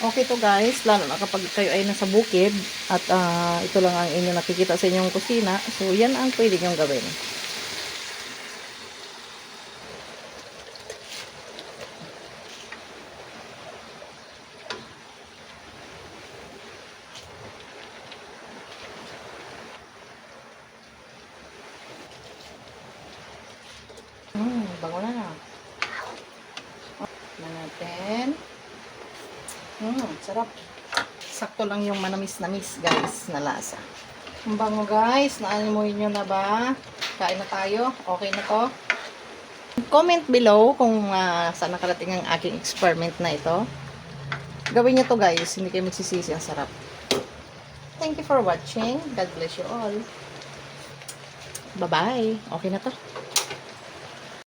Okay to guys, lalo na kapag kayo ay nasa bukid at ito lang ang inyo nakikita sa inyong kusina. So, yan ang pwede nyong gawin. Bango na. Na natin. Sarap. Sakto lang yung manamis-namis guys na lasa. Ang bango guys, naamoy nyo na ba? Kain na tayo. Okay na to. Comment below kung saan nakarating ang aking experiment na ito. Gawin nyo to guys, hindi kayo magsisisi, ang sarap. Thank you for watching. God bless you all. Bye-bye. Okay na to.